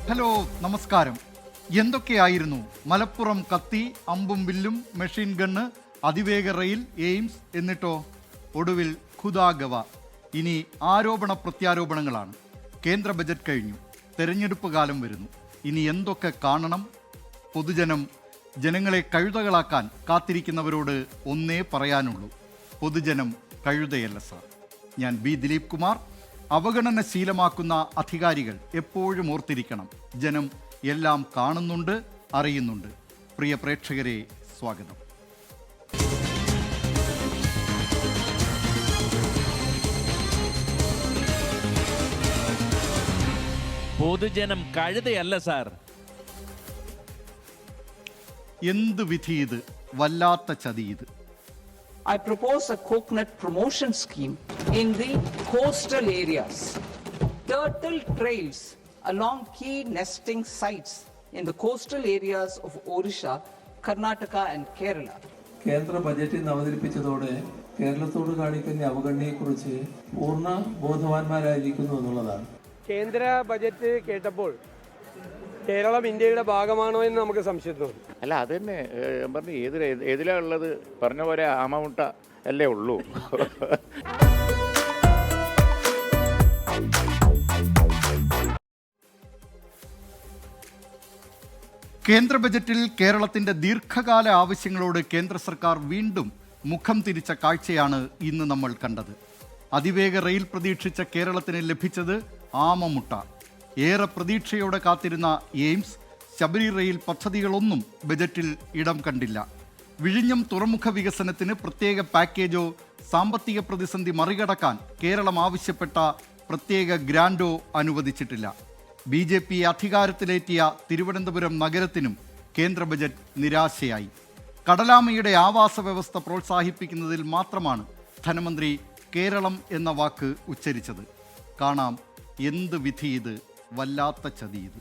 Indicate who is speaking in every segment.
Speaker 1: Hello, നമസ്കാരം. എന്തൊക്കെയായിരുന്നു മലപ്പുറം കത്തി, അമ്പും വില്ലും, മെഷീൻ ഗണ്ണ്, അതിവേഗ റെയിൽ, എയിംസ്, എന്നിട്ടോ ഒടുവിൽ ഖുദാഗവ. ഇനി ആരോപണ പ്രത്യാരോപണങ്ങളാണ്. കേന്ദ്ര ബജറ്റ് കഴിഞ്ഞു, തെരഞ്ഞെടുപ്പ് കാലം വരുന്നു. ഇനി എന്തൊക്കെ കാണണം? ജനങ്ങളെ കഴുതകളാക്കാൻ കാത്തിരിക്കുന്നവരോട് ഒന്നേ പറയാനുള്ളൂ: പൊതുജനം കഴുതയല്ല സാർ. ഞാൻ ബി ദിലീപ് കുമാർ. അവഗണന ശീലമാക്കുന്ന അധികാരികൾ എപ്പോഴും ഓർത്തിരിക്കണം, ജനം എല്ലാം കാണുന്നുണ്ട്, അറിയുന്നുണ്ട്. പ്രിയ പ്രേക്ഷകരെ, സ്വാഗതം.
Speaker 2: പൊതുജനം കഴുതയല്ല സാർ.
Speaker 1: എന്ത് വിധി ഇത്! വല്ലാത്ത ചതി ഇത്.
Speaker 3: I propose a coconut promotion scheme in the coastal areas. Turtle trails along key nesting sites in the coastal areas of Odisha, Karnataka and Kerala.
Speaker 4: കേന്ദ്ര ബജറ്റിൽ അവതരിപ്പിച്ചതോടെ കേരളത്തോട് കാണിക്കുന്ന അവഗണനയെക്കുറിച്ച് പൂർണ്ണ ബോധവാന്മാരായിരിക്കുന്നു എന്നുള്ളതാണ്.
Speaker 5: കേന്ദ്ര ബജറ്റ് കേട്ടപ്പോൾ കേരളം ഇന്ത്യയുടെ ഭാഗമാണോ എന്ന് നമുക്ക് സംശയം തോന്നി.
Speaker 6: അല്ല, അത് തന്നെ പറഞ്ഞു. ഏതിലാ ഉള്ളത്? പറഞ്ഞ പോലെ ആമമുട്ട അല്ലേ ഉള്ളൂ.
Speaker 1: കേന്ദ്ര ബജറ്റിൽ കേരളത്തിന്റെ ദീർഘകാല ആവശ്യങ്ങളോട് കേന്ദ്ര സർക്കാർ വീണ്ടും മുഖം തിരിച്ച കാഴ്ചയാണ് ഇന്ന് നമ്മൾ കണ്ടത്. അതിവേഗ റെയിൽ പ്രതീക്ഷിച്ച കേരളത്തിന് ലഭിച്ചത് ആമമുട്ട. ഏറെ പ്രതീക്ഷയോടെ കാത്തിരുന്ന എയിംസ്, ശബരി റെയിൽ പദ്ധതികളൊന്നും ബജറ്റിൽ ഇടം കണ്ടില്ല. വിഴിഞ്ഞം തുറമുഖ വികസനത്തിന് പ്രത്യേക പാക്കേജോ സാമ്പത്തിക പ്രതിസന്ധി മറികടക്കാൻ കേരളം ആവശ്യപ്പെട്ട പ്രത്യേക ഗ്രാൻഡോ അനുവദിച്ചിട്ടില്ല. BJP അധികാരത്തിലേറ്റിയ തിരുവനന്തപുരം നഗരത്തിനും കേന്ദ്ര ബജറ്റ് നിരാശയായി. കടലാമയുടെ ആവാസ വ്യവസ്ഥ പ്രോത്സാഹിപ്പിക്കുന്നതിൽ മാത്രമാണ് ധനമന്ത്രി കേരളം എന്ന വാക്ക് ഉച്ചരിച്ചത്. കാണാം എന്ത് വിധി ഇത്! വല്ലാത്ത ചതി ഇത്.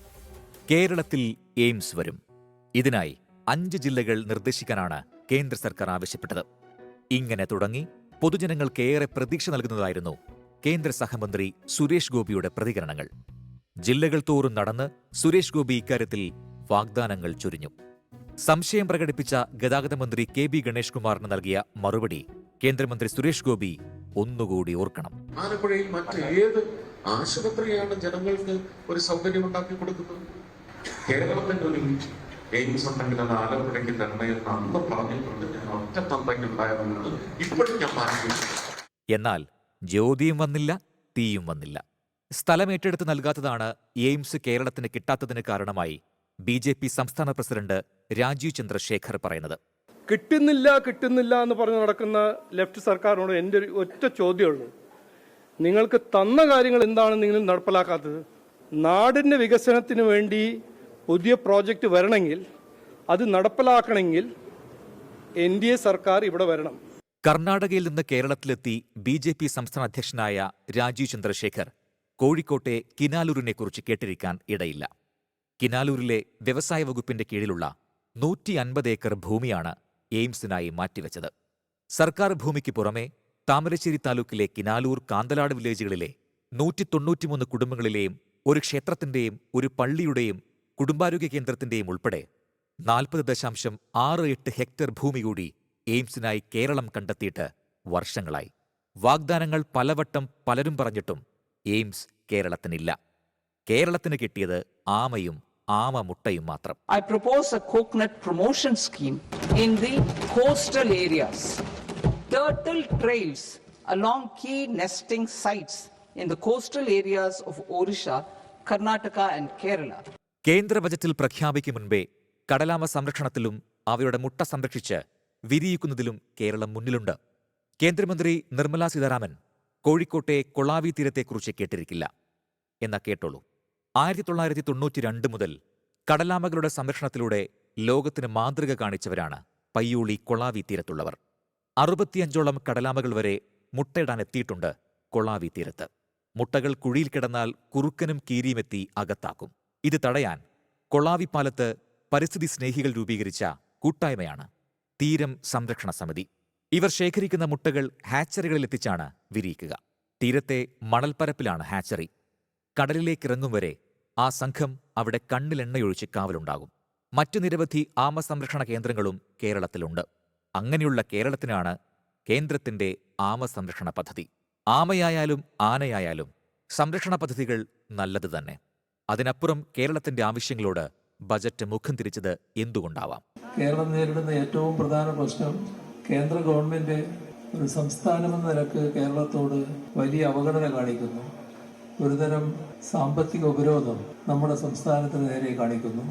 Speaker 7: കേരളത്തിൽ എയിംസ് വരും. ഇതിനായി 5 ജില്ലകൾ നിർദ്ദേശിക്കാനാണ് കേന്ദ്ര സർക്കാർ ആവശ്യപ്പെട്ടത്. ഇങ്ങനെ തുടങ്ങി പൊതുജനങ്ങൾക്കേറെ പ്രതീക്ഷ നൽകുന്നതായിരുന്നു കേന്ദ്ര സഹമന്ത്രി സുരേഷ് ഗോപിയുടെ പ്രതികരണങ്ങൾ. ജില്ലകൾ തോറും നടന്ന് സുരേഷ് ഗോപി ഇക്കാര്യത്തിൽ വാഗ്ദാനങ്ങൾ ചൊരിഞ്ഞു. സംശയം പ്രകടിപ്പിച്ച ഗതാഗത മന്ത്രി KB ഗണേഷ് കുമാറിന് നൽകിയ മറുപടി കേന്ദ്രമന്ത്രി സുരേഷ് ഗോപി ഒന്നുകൂടി ഓർക്കണം.
Speaker 8: ആലപ്പുഴയിൽ മറ്റേത് ആശുപത്രിയാണ് ജനങ്ങൾക്ക് ഒരു സൗകര്യം ഉണ്ടാക്കി കൊടുക്കുന്നത്? കേരളത്തിന്റെ ഒരു എയിംസ് ഉണ്ടെങ്കിൽ അത് ആലപ്പുഴയ്ക്ക് തന്നെ എന്ന് അന്ന് പറഞ്ഞിട്ടുണ്ട്. ഞാൻ ഒറ്റ തന്തയ്ക്കുണ്ടായതെന്നാണ് ഇപ്പോഴും ഞാൻ പറയുന്നത്.
Speaker 7: എന്നാൽ ജ്യോതിയും വന്നില്ല, തീയും വന്നില്ല. സ്ഥലം ഏറ്റെടുത്ത് നൽകാത്തതാണ് എയിംസ് കേരളത്തിന് കിട്ടാത്തതിന് കാരണമായി BJP സംസ്ഥാന പ്രസിഡന്റ് രാജീവ് ചന്ദ്രശേഖർ പറയുന്നത്.
Speaker 5: കിട്ടുന്നില്ല എന്ന് പറഞ്ഞ് നടക്കുന്ന ലെഫ്റ്റ് സർക്കാരിനോട് എൻ്റെ ഒരു ഒറ്റ ചോദ്യമുള്ളൂ: നിങ്ങൾക്ക് തന്ന കാര്യങ്ങൾ എന്താണ് നിങ്ങൾ നടപ്പിലാക്കാത്തത്? നാടിൻ്റെ വികസനത്തിന് വേണ്ടി പുതിയ പ്രോജക്റ്റ് വരണമെങ്കിൽ, അത് നടപ്പിലാക്കണമെങ്കിൽ NDA സർക്കാർ ഇവിടെ വരണം.
Speaker 7: കർണാടകയിൽ നിന്ന് കേരളത്തിലെത്തി BJP സംസ്ഥാന അധ്യക്ഷനായ രാജീവ് ചന്ദ്രശേഖർ കോഴിക്കോട്ടെ കിനാലൂരിനെക്കുറിച്ച് കേട്ടിരിക്കാൻ ഇടയില്ല. കിനാലൂരിലെ വ്യവസായ വകുപ്പിന്റെ കീഴിലുള്ള 150 ഏക്കർ ഭൂമിയാണ് എയിംസിനായി മാറ്റിവെച്ചത്. സർക്കാർ ഭൂമിക്ക് പുറമെ താമരശ്ശേരി താലൂക്കിലെ കിനാലൂർ, കാന്തലാട് വില്ലേജുകളിലെ 193 കുടുംബങ്ങളിലെയും ഒരു ക്ഷേത്രത്തിന്റെയും ഒരു പള്ളിയുടെയും കുടുംബാരോഗ്യ കേന്ദ്രത്തിന്റെയും ഉൾപ്പെടെ 40.68 ഹെക്ടർ ഭൂമി കൂടി എയിംസിനായി കേരളം കണ്ടെത്തിയിട്ട് വർഷങ്ങളായി. വാഗ്ദാനങ്ങൾ പലവട്ടം പലരും പറഞ്ഞിട്ടും എയിംസ് കേരളത്തിനില്ല. കേരളത്തിന് കിട്ടിയത് ആമയും ആമമുട്ടയും മാത്രം.
Speaker 3: I propose a coconut promotion scheme in the coastal areas. Turtle trails along key nesting sites in the coastal areas of Odisha, Karnataka and Kerala.
Speaker 7: കേന്ദ്ര ബജറ്റിൽ പ്രഖ്യാപിക്കും മുൻപേ കടലാമ സംരക്ഷണത്തിലും അവയുടെ മുട്ട സംരക്ഷിച്ച് വിരിയിക്കുന്നതിലും കേരളം മുന്നിലുണ്ട്. കേന്ദ്രമന്ത്രി നിർമ്മലാ സീതാരാമൻ കോഴിക്കോട്ടെ കൊളാവി തീരത്തെക്കുറിച്ച് കേട്ടിരിക്കില്ല. എന്നാ കേട്ടോളൂ. 1992 മുതൽ കടലാമകളുടെ സംരക്ഷണത്തിലൂടെ ലോകത്തിന് മാതൃക കാണിച്ചവരാണ് പയ്യോളി കൊളാവി തീരത്തുള്ളവർ. 65ഓളം കടലാമകൾ വരെ മുട്ടയിടാനെത്തിയിട്ടുണ്ട് കൊളാവി തീരത്ത്. മുട്ടകൾ കുഴിയിൽ കിടന്നാൽ കുറുക്കനും കീരിയുമെത്തി അകത്താക്കും. ഇത് തടയാൻ കൊളാവിപ്പാലത്ത് പരിസ്ഥിതി സ്നേഹികൾ രൂപീകരിച്ച കൂട്ടായ്മയാണ് തീരം സംരക്ഷണ സമിതി. ഇവർ ശേഖരിക്കുന്ന മുട്ടകൾ ഹാച്ചറികളിലെത്തിച്ചാണ് വിരിയിക്കുക. തീരത്തെ മണൽപ്പരപ്പിലാണ് ഹാച്ചറി. കടലിലേക്കിറങ്ങും വരെ ആ സംഘം അവിടെ കണ്ണിലെണ്ണയൊഴിച്ച് കാവലുണ്ടാകും. മറ്റു നിരവധി ആമസംരക്ഷണ കേന്ദ്രങ്ങളും കേരളത്തിലുണ്ട്. അങ്ങനെയുള്ള കേരളത്തിനാണ് കേന്ദ്രത്തിന്റെ ആമസംരക്ഷണ പദ്ധതി. ആമയായാലും ആനയായാലും സംരക്ഷണ പദ്ധതികൾ നല്ലത് തന്നെ. അതിനപ്പുറം കേരളത്തിന്റെ ആവശ്യങ്ങളോട് ബജറ്റ് മുഖം തിരിച്ചത് എന്തുകൊണ്ടാവാം?
Speaker 4: കേരളം നേരിടുന്ന ഏറ്റവും പ്രധാന പ്രശ്നം കേന്ദ്ര ഗവൺമെന്റ് ഒരു സംസ്ഥാനമെന്ന നിലക്ക് കേരളത്തോട് വലിയ അവഗണന കാണിക്കുന്നു. ഒരുതരം സാമ്പത്തിക ഉപരോധം നമ്മുടെ സംസ്ഥാനത്തിന് നേരെ കാണിക്കുന്നു.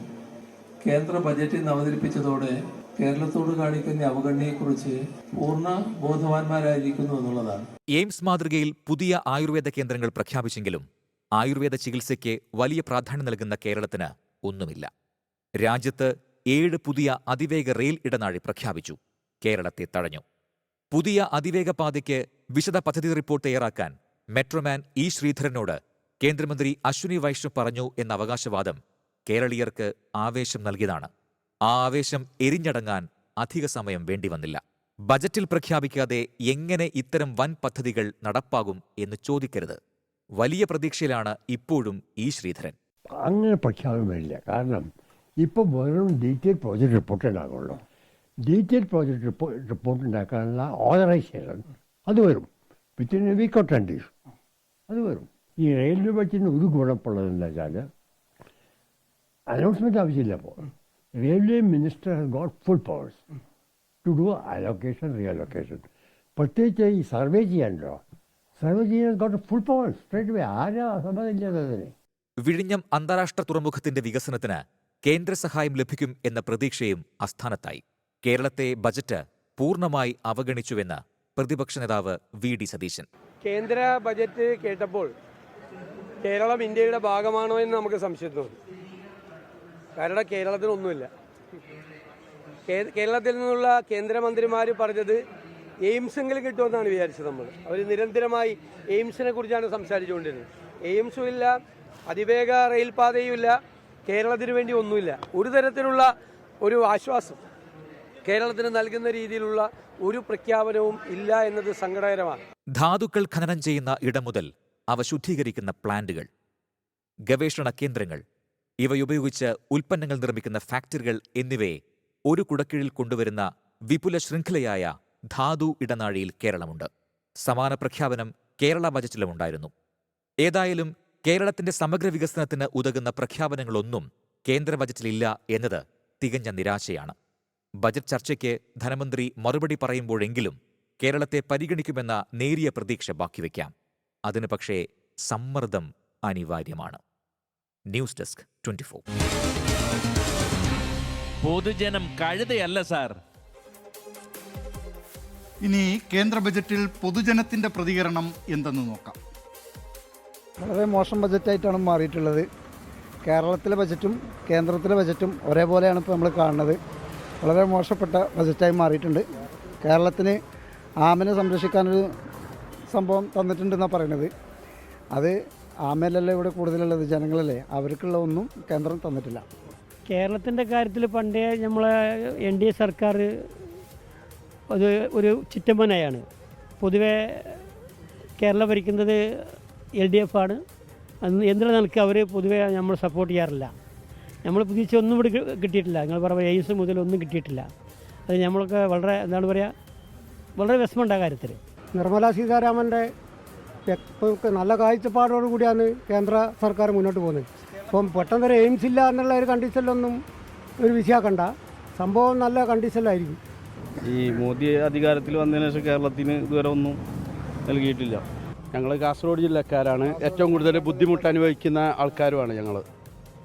Speaker 4: കേന്ദ്ര ബജറ്റിൽ നിന്ന് അവതരിപ്പിച്ചതോടെ കേരളത്തോട് കാണിക്കുന്ന അവഗണനയെക്കുറിച്ച് പൂർണ്ണ ബോധവാന്മാരായിരിക്കുന്നു എന്നുള്ളതാണ്.
Speaker 7: എയിംസ് മാതൃകയിൽ പുതിയ ആയുർവേദ കേന്ദ്രങ്ങൾ പ്രഖ്യാപിച്ചെങ്കിലും ആയുർവേദ ചികിത്സയ്ക്ക് വലിയ പ്രാധാന്യം നൽകുന്ന കേരളത്തിന് ഒന്നുമില്ല. രാജ്യത്ത് 7 പുതിയ അതിവേഗ റെയിൽ ഇടനാഴി പ്രഖ്യാപിച്ചു. കേരളത്തെ തഴഞ്ഞു. പുതിയ അതിവേഗ പാതയ്ക്ക് വിശദ പദ്ധതി റിപ്പോർട്ട് തയ്യാറാക്കാൻ മെട്രോമാൻ ഇ ശ്രീധരനോട് കേന്ദ്രമന്ത്രി അശ്വിനി വൈഷ്ണവ് പറഞ്ഞു എന്ന അവകാശവാദം കേരളീയർക്ക് ആവേശം നൽകിയതാണ്. ആ ആവേശം എരിഞ്ഞടങ്ങാൻ അധിക സമയം വേണ്ടിവന്നില്ല. ബജറ്റിൽ പ്രഖ്യാപിക്കാതെ എങ്ങനെ ഇത്തരം വൻ പദ്ധതികൾ നടപ്പാകും എന്ന് ചോദിക്കരുത്. വലിയ പ്രതീക്ഷയിലാണ് ഇപ്പോഴും ഇ ശ്രീധരൻ.
Speaker 9: അങ്ങനെ പ്രഖ്യാപനമില്ല. കാരണം ഇപ്പോൾ വെറും ഡീറ്റെയിൽ പ്രോജക്റ്റ് റിപ്പോർട്ട് ഉണ്ടാകുള്ളൂ. ഡീറ്റെയിൽ പ്രോജക്റ്റ് റിപ്പോർട്ട് ഉണ്ടാക്കാനുള്ള ഓതറൈസേഷൻ അത് വരും. Within a week or 10 days അത് വരും. ഈ റെയിൽവേ ബജറ്റിന് ഒരു ഗുണമുള്ളതെന്ന് വെച്ചാൽ അനൗൺസ്മെൻറ്റ് ആവശ്യമില്ല. അപ്പോൾ railway minister has got full powers to do allocation reallocation. പ്രത്യേകിച്ച് ഈ സർവേ ചെയ്യാനല്ലോ, സർവേ ചെയ്യാൻ got full powers straight way. ആരാ സമ്മതമില്ലാത്തതിന്.
Speaker 7: വിഴിഞ്ഞം അന്താരാഷ്ട്ര തുറമുഖത്തിന്റെ വികസനത്തിന് കേന്ദ്ര സഹായം ലഭിക്കും എന്ന പ്രതീക്ഷയും അസ്ഥാനത്തായി. കേരളത്തെ ബജറ്റ് പൂർണ്ണമായി അവഗണിച്ചുവെന്ന് പ്രതിപക്ഷ നേതാവ് വി.ഡി. സതീശൻ.
Speaker 5: കേന്ദ്ര ബജറ്റ് കേട്ടപ്പോൾ കേരളം ഇന്ത്യയുടെ ഭാഗമാണോ എന്ന് നമുക്ക് സംശയം തോന്നി. കാരണം കേരളത്തിനൊന്നുമില്ല. കേരളത്തിൽ നിന്നുള്ള കേന്ദ്രമന്ത്രിമാർ പറഞ്ഞത് എയിംസെങ്കിലും കിട്ടുമെന്നാണ് വിചാരിച്ചത്. അവർ നിരന്തരമായി എയിംസിനെ കുറിച്ചാണ് സംസാരിച്ചുകൊണ്ടിരുന്നത്. എയിംസും ഇല്ല, അതിവേഗ റെയിൽ പാതയും ഇല്ല, കേരളത്തിന് വേണ്ടി ഒന്നുമില്ല. ഒരു തരത്തിലുള്ള ഒരു ആശ്വാസം കേരളത്തിന് നൽകുന്ന രീതിയിലുള്ള ഒരു പ്രഖ്യാപനവും ഇല്ല എന്നത് സങ്കടകരമാണ്.
Speaker 7: ധാതുക്കൾ ഖനനം ചെയ്യുന്ന ഇടം മുതൽ അവ ശുദ്ധീകരിക്കുന്ന പ്ലാന്റുകൾ, ഗവേഷണ കേന്ദ്രങ്ങൾ, ഇവയുപയോഗിച്ച് ഉൽപ്പന്നങ്ങൾ നിർമ്മിക്കുന്ന ഫാക്ടറികൾ എന്നിവയെ ഒരു കുടക്കീഴിൽ കൊണ്ടുവരുന്ന വിപുല ശൃംഖലയായ ധാതു ഇടനാഴിയിൽ കേരളമുണ്ട്. സമാന പ്രഖ്യാപനം കേരള ബജറ്റിലുമുണ്ടായിരുന്നു. ഏതായാലും കേരളത്തിന്റെ സമഗ്ര വികസനത്തിന് ഉതകുന്ന പ്രഖ്യാപനങ്ങളൊന്നും കേന്ദ്ര ബജറ്റിലില്ല എന്നത് തികഞ്ഞ നിരാശയാണ്. ബജറ്റ് ചർച്ചയ്ക്ക് ധനമന്ത്രി മറുപടി പറയുമ്പോഴെങ്കിലും കേരളത്തെ പരിഗണിക്കുമെന്ന നേരിയ പ്രതീക്ഷ ബാക്കിവെക്കാം. അതിന് പക്ഷേ സമ്മർദ്ദം അനിവാര്യമാണ്. News desk 24.
Speaker 2: പൊതുജനം കഴുതയല്ല സാർ.
Speaker 1: ഇനി കേന്ദ്ര ബജറ്റിൽ പൊതുജനത്തിന്റെ പ്രതികരണം എന്തെന്ന് നോക്കാം.
Speaker 10: വളരെ മോശം ബജറ്റായിട്ടാണ് മാറിയിട്ടുള്ളത്. കേരളത്തിലെ ബജറ്റും കേന്ദ്രത്തിലെ ബജറ്റും ഒരേപോലെയാണ് ഇപ്പോൾ നമ്മൾ കാണുന്നത്. വളരെ മോശപ്പെട്ട ബജറ്റായി മാറിയിട്ടുണ്ട്. കേരളത്തിന് ആമനെ സംരക്ഷിക്കാനൊരു സംഭവം തന്നിട്ടുണ്ടെന്നാണ് പറയുന്നത്. അത് ആമയിലല്ലേ ഇവിടെ കൂടുതലുള്ളത്, ജനങ്ങളല്ലേ, അവർക്കുള്ള ഒന്നും കേന്ദ്രം തന്നിട്ടില്ല.
Speaker 11: കേരളത്തിൻ്റെ കാര്യത്തിൽ പണ്ടേ നമ്മളെ NDA സർക്കാർ അത് ഒരു ചുറ്റമ്പനായാണ്. പൊതുവെ കേരളം ഭരിക്കുന്നത് LDF ആണ്. അന്ന് എന്തിനാ നിലയ്ക്ക് അവർ പൊതുവെ നമ്മൾ സപ്പോർട്ട് ചെയ്യാറില്ല. നമ്മൾ പ്രതീക്ഷ ഒന്നും ഇവിടെ കിട്ടിയിട്ടില്ല. നിങ്ങൾ പറയുമ്പോൾ എയിംസ് മുതൽ ഒന്നും കിട്ടിയിട്ടില്ല. അത് നമ്മളൊക്കെ വളരെ എന്താണ് പറയുക, വളരെ വിഷമമുണ്ട് ആ കാര്യത്തിൽ.
Speaker 10: നിർമ്മലാ സീതാരാമൻ്റെ നല്ല കാഴ്ചപ്പാടോടുകൂടിയാണ് കേന്ദ്ര സർക്കാർ മുന്നോട്ട് പോകുന്നത്. ഇപ്പം പെട്ടെന്നൊരു എയിംസ് ഇല്ല എന്നുള്ള ഒരു കണ്ടീഷനിലൊന്നും ഒരു വിഷയമാക്കണ്ട. സംഭവം നല്ല കണ്ടീഷനിലായിരിക്കും.
Speaker 12: ഈ മോദി അധികാരത്തിൽ വന്നതിന് ശേഷം കേരളത്തിന് ഇതുവരെ ഒന്നും നൽകിയിട്ടില്ല.
Speaker 13: ഞങ്ങൾ കാസർഗോഡ് ജില്ലക്കാരാണ്. ഏറ്റവും കൂടുതൽ ബുദ്ധിമുട്ട് അനുഭവിക്കുന്ന ആൾക്കാരുമാണ് ഞങ്ങൾ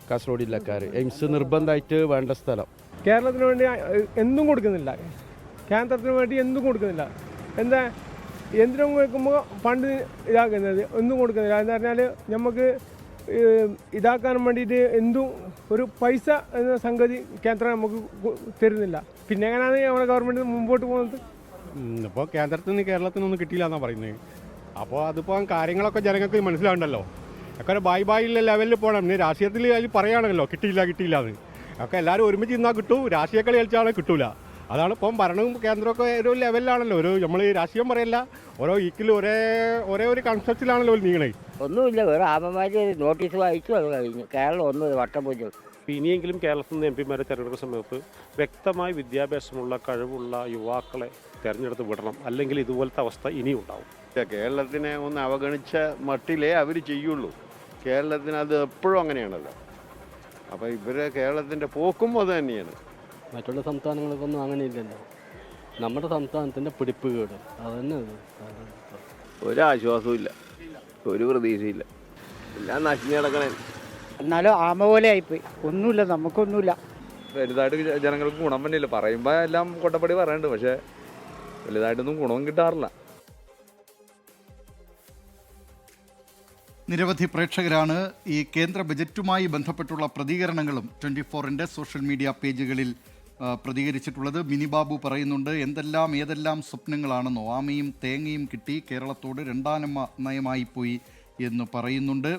Speaker 13: കാസർഗോഡ് ജില്ലക്കാർ. എയിംസ് നിർബന്ധമായിട്ട് വേണ്ട സ്ഥലം.
Speaker 5: കേരളത്തിന് വേണ്ടി എന്തും കൊടുക്കുന്നില്ല, കേന്ദ്രത്തിന് വേണ്ടി എന്തും കൊടുക്കുന്നില്ല. എന്താ എന്തിനും കൊടുക്കുമ്പോൾ ഫണ്ട് ഇതാക്കുന്നത് ഒന്നും കൊടുക്കുന്നില്ല. എന്ന് പറഞ്ഞാൽ നമുക്ക് ഇതാക്കാൻ വേണ്ടിയിട്ട് എന്തും ഒരു പൈസ എന്ന സംഗതി കേന്ദ്രം നമുക്ക് തരുന്നില്ല. പിന്നെ എങ്ങനെയാണ് നമ്മുടെ ഗവൺമെൻറ് മുമ്പോട്ട് പോകുന്നത്?
Speaker 13: ഇപ്പോൾ കേന്ദ്രത്തിൽ നിന്ന് കേരളത്തിനൊന്നും കിട്ടിയില്ല എന്നാണ് പറയുന്നത്. അപ്പോൾ അതിപ്പോൾ കാര്യങ്ങളൊക്കെ ജനങ്ങൾക്ക് മനസ്സിലാവുണ്ടല്ലോ. ഒക്കെ ബായ് ലെവലിൽ പോകണം. പിന്നെ രാഷ്ട്രീയത്തിൽ അതിൽ പറയുകയാണല്ലോ കിട്ടിയില്ല എന്ന്. ഒക്കെ എല്ലാവരും ഒരുമിച്ച് നിന്നാൽ കിട്ടും. രാഷ്ട്രീയ കളി കളിച്ചാൽ കിട്ടൂല.
Speaker 12: അതാണ് ഇപ്പം ഭരണവും കേന്ദ്രമൊക്കെ ഒരു ലെവലിലാണല്ലോ, ഒരു നമ്മൾ രാഷ്ട്രീയം പറയല്ല, ഓരോ ഈക്കിൽ ഒരേ ഒരു കൺസെപ്റ്റിലാണല്ലോ നീങ്ങണേ.
Speaker 14: ഒന്നുമില്ല, വേറെ ആമമാര് നോട്ടീസ് വായിച്ചു അത് കഴിഞ്ഞു. കേരളം ഒന്നും വട്ടം പോയി.
Speaker 12: ഇനിയെങ്കിലും കേരളത്തിൽ നിന്ന് MP മാരെ തിരഞ്ഞെടുക്കുന്ന സമയത്ത് വ്യക്തമായി വിദ്യാഭ്യാസമുള്ള കഴിവുള്ള യുവാക്കളെ തിരഞ്ഞെടുത്ത് വിടണം, അല്ലെങ്കിൽ ഇതുപോലത്തെ അവസ്ഥ ഇനിയും ഉണ്ടാവും.
Speaker 13: കേരളത്തിനെ ഒന്ന് അവഗണിച്ച മട്ടിലേ അവർ ചെയ്യുള്ളൂ. കേരളത്തിന് അത് എപ്പോഴും അങ്ങനെയാണല്ലോ. അപ്പോൾ ഇവരെ കേരളത്തിൻ്റെ പോക്കും അത് തന്നെയാണ്.
Speaker 12: മറ്റുള്ള സംസ്ഥാനങ്ങൾക്കൊന്നും അങ്ങനെ ഇല്ലല്ലോ. നമ്മുടെ സംസ്ഥാനത്തിൻ്റെ പിടിപ്പുകേട് അതന്നെ.
Speaker 13: ഒരാശ്വാസവും ഇല്ല, ഒരു പ്രതീക്ഷയില്ല, എല്ലാം നശിഞ്ഞ് കിടക്കണേ.
Speaker 10: എന്നാലും ആമ പോലെ ആയിപ്പോയി, ഒന്നുമില്ല, നമുക്കൊന്നുമില്ല.
Speaker 12: വലുതായിട്ട് ജനങ്ങൾക്ക് ഗുണം തന്നെയില്ല. പറയുമ്പോൾ എല്ലാം കൊട്ടപ്പടി പറയുന്നുണ്ട്, പക്ഷേ വലുതായിട്ടൊന്നും ഗുണവും കിട്ടാറില്ല.
Speaker 1: നിരവധി പ്രേക്ഷകരാണ് ഈ കേന്ദ്ര ബജറ്റുമായി ബന്ധപ്പെട്ടുള്ള പ്രതികരണങ്ങളും 24-ൻ്റെ സോഷ്യൽ മീഡിയ പേജുകളിൽ പ്രതികരിച്ചിട്ടുള്ളത്. മിനി ബാബു പറയുന്നുണ്ട്, ഏതെല്ലാം സ്വപ്നങ്ങളാണെന്നോ, ആമയും തേങ്ങയും കിട്ടി കേരളത്തോട് രണ്ടാം നയമായി പോയി എന്ന് പറയുന്നുണ്ട്.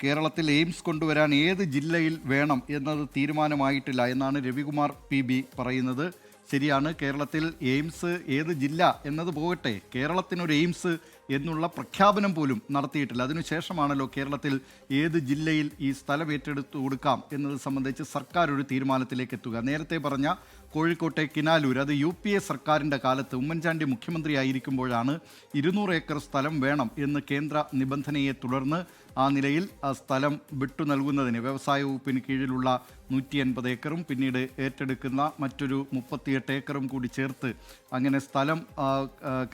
Speaker 1: കേരളത്തിൽ എയിംസ് കൊണ്ടുവരാൻ ഏത് ജില്ലയിൽ വേണം എന്നത് തീരുമാനമായിട്ടില്ല എന്നാണ് രവികുമാർ PB പറയുന്നത്. ശരിയാണ്, കേരളത്തിൽ എയിംസ് ഏത് ജില്ല എന്നത് പോകട്ടെ, കേരളത്തിനൊരു എയിംസ് എന്നുള്ള പ്രഖ്യാപനം പോലും നടത്തിയിട്ടില്ല. അതിനുശേഷമാണല്ലോ കേരളത്തിൽ ഏത് ജില്ലയിൽ ഈ സ്ഥലം ഏറ്റെടുത്തു കൊടുക്കാം എന്നത് സംബന്ധിച്ച് സർക്കാർ ഒരു തീരുമാനത്തിലേക്ക് എത്തുക. നേരത്തെ പറഞ്ഞ കോഴിക്കോട്ടെ കിനാലൂർ, അത് UPA സർക്കാരിൻ്റെ കാലത്ത് ഉമ്മൻചാണ്ടി മുഖ്യമന്ത്രിയായിരിക്കുമ്പോഴാണ് 200 ഏക്കർ സ്ഥലം വേണം എന്ന് കേന്ദ്ര നിബന്ധനയെ തുടർന്ന് ആ നിലയിൽ ആ സ്ഥലം വിട്ടു നൽകുന്നതിന് വ്യവസായ വകുപ്പിന് കീഴിലുള്ള 180 ഏക്കറും പിന്നീട് ഏറ്റെടുക്കുന്ന മറ്റൊരു 38 ഏക്കറും കൂടി ചേർത്ത് അങ്ങനെ സ്ഥലം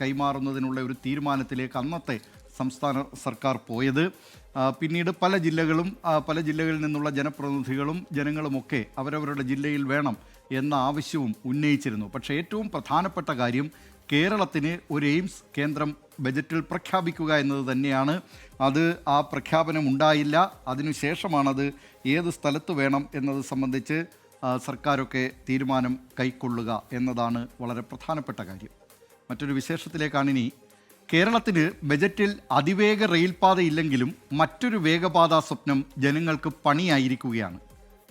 Speaker 1: കൈമാറുന്നതിനുള്ള ഒരു തീരുമാനത്തിലേക്ക് അന്നത്തെ സംസ്ഥാന സർക്കാർ പോയത്. പിന്നീട് പല ജില്ലകളിൽ നിന്നുള്ള ജനപ്രതിനിധികളും ജനങ്ങളുമൊക്കെ അവരവരുടെ ജില്ലയിൽ വേണം എന്ന ആവശ്യവും ഉന്നയിച്ചിരുന്നു. പക്ഷേ ഏറ്റവും പ്രധാനപ്പെട്ട കാര്യം കേരളത്തിന് ഒരു എയിംസ് കേന്ദ്രം ബജറ്റിൽ പ്രഖ്യാപിക്കുക എന്നത് തന്നെയാണ്. അത് ആ പ്രഖ്യാപനം ഉണ്ടായില്ല. അതിനുശേഷമാണത് ഏത് സ്ഥലത്ത് വേണം എന്നത് സംബന്ധിച്ച് സർക്കാരൊക്കെ തീരുമാനം കൈക്കൊള്ളുക എന്നതാണ് വളരെ പ്രധാനപ്പെട്ട കാര്യം. മറ്റൊരു വിശേഷത്തിലേക്കാണിനി. കേരളത്തിന് ബജറ്റിൽ അതിവേഗ റെയിൽപാത ഇല്ലെങ്കിലും മറ്റൊരു വേഗപാത സ്വപ്നം ജനങ്ങൾക്ക് പണിയായിരിക്കുകയാണ്.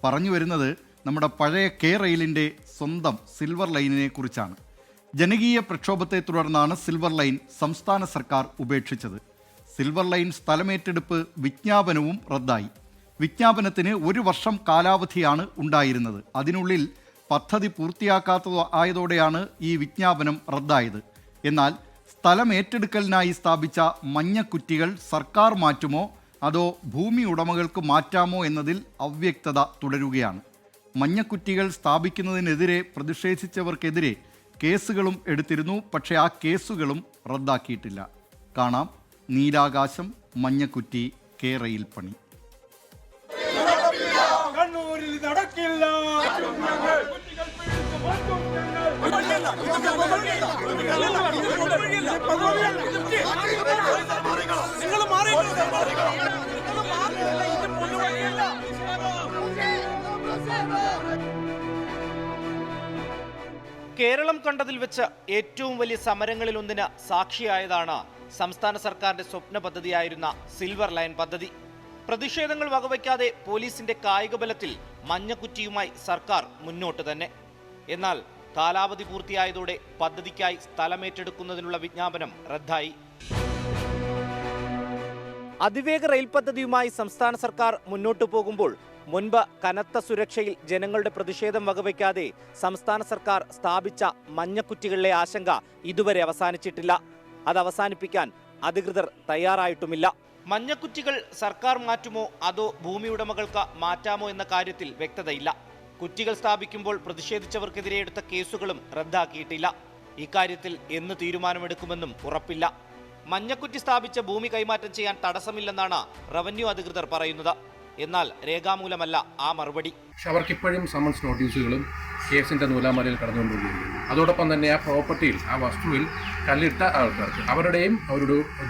Speaker 1: പറഞ്ഞു വരുന്നത് നമ്മുടെ പഴയ റെയിലിൻ്റെ സ്വന്തം സിൽവർ ലൈനിനെ കുറിച്ചാണ്. ജനകീയ പ്രക്ഷോഭത്തെ തുടർന്നാണ് സിൽവർ ലൈൻ സംസ്ഥാന സർക്കാർ ഉപേക്ഷിച്ചത്. Silver line സ്ഥലമേറ്റെടുപ്പ് വിജ്ഞാപനവും റദ്ദായി. വിജ്ഞാപനത്തിന് 1 വർഷം കാലാവധിയാണ് ഉണ്ടായിരുന്നത്. അതിനുള്ളിൽ പദ്ധതി പൂർത്തിയാക്കാത്തതായതോടെയാണ് ഈ വിജ്ഞാപനം റദ്ദായത്. എന്നാൽ സ്ഥലം ഏറ്റെടുക്കലിനായി സ്ഥാപിച്ച മഞ്ഞക്കുറ്റികൾ സർക്കാർ മാറ്റുമോ അതോ ഭൂമി ഉടമകൾക്ക് മാറ്റാമോ എന്നതിൽ അവ്യക്തത തുടരുകയാണ്. മഞ്ഞക്കുറ്റികൾ സ്ഥാപിക്കുന്നതിനെതിരെ പ്രതിഷേധിച്ചവർക്കെതിരെ കേസുകളും എടുത്തിരുന്നു. പക്ഷേ ആ കേസുകളും റദ്ദാക്കിയിട്ടില്ല. കാണാം നീലാകാശം, മഞ്ഞക്കുറ്റി, റെയിൽ പണി.
Speaker 5: കണ്ണൂരിൽ നടക്കില്ല.
Speaker 15: കേരളം കണ്ടതിൽ വെച്ച് ഏറ്റവും വലിയ സമരങ്ങളിലൊന്നിന് സാക്ഷിയായതാണ് സംസ്ഥാന സർക്കാരിന്റെ സ്വപ്ന പദ്ധതിയായിരുന്ന സിൽവർ ലൈൻ പദ്ധതി. പ്രതിഷേധങ്ങൾ വകവയ്ക്കാതെ പോലീസിന്റെ കായികബലത്തിൽ മഞ്ഞക്കുറ്റിയുമായി സർക്കാർ മുന്നോട്ട് തന്നെ. എന്നാൽ കാലാവധി പൂർത്തിയായതോടെ പദ്ധതിക്കായി സ്ഥലമേറ്റെടുക്കുന്നതിനുള്ള വിജ്ഞാപനം റദ്ദായി. അതിവേഗ റെയിൽ പദ്ധതിയുമായി സംസ്ഥാന സർക്കാർ മുന്നോട്ടു പോകുമ്പോൾ മുൻപ് കനത്ത സുരക്ഷയിൽ ജനങ്ങളുടെ പ്രതിഷേധം വകവയ്ക്കാതെ സംസ്ഥാന സർക്കാർ സ്ഥാപിച്ച മഞ്ഞക്കുറ്റികളിലെ ആശങ്ക ഇതുവരെ അവസാനിച്ചിട്ടില്ല. അത് അവസാനിപ്പിക്കാൻ അധികൃതർ തയ്യാറായിട്ടുമില്ല. മഞ്ഞക്കുറ്റികൾ സർക്കാർ മാറ്റുമോ അതോ ഭൂമി ഉടമകൾക്ക് മാറ്റാമോ എന്ന കാര്യത്തിൽ വ്യക്തതയില്ല. കുറ്റികൾ സ്ഥാപിക്കുമ്പോൾ പ്രതിഷേധിച്ചവർക്കെതിരെ എടുത്ത കേസുകളും റദ്ദാക്കിയിട്ടില്ല. ഇക്കാര്യത്തിൽ എന്ന് തീരുമാനമെടുക്കുമെന്നും ഉറപ്പില്ല. മഞ്ഞക്കുറ്റി സ്ഥാപിച്ച ഭൂമി കൈമാറ്റം ചെയ്യാൻ തടസ്സമില്ലെന്നാണ് റവന്യൂ അധികൃതർ പറയുന്നത്. എന്നാൽ രേഖാമൂലമല്ല ആ മറുപടി.
Speaker 16: പക്ഷെ അവർക്കിപ്പോഴും സമൻസ് നോട്ടീസുകളും കേസിൻ്റെ നൂലാമലയിൽ കടന്നുകൊണ്ടിരിക്കുകയാണ്. അതോടൊപ്പം തന്നെ ആ പ്രോപ്പർട്ടിയിൽ, ആ വസ്തുവിൽ കല്ലിട്ട ആൾക്കാർക്ക് അവരുടെ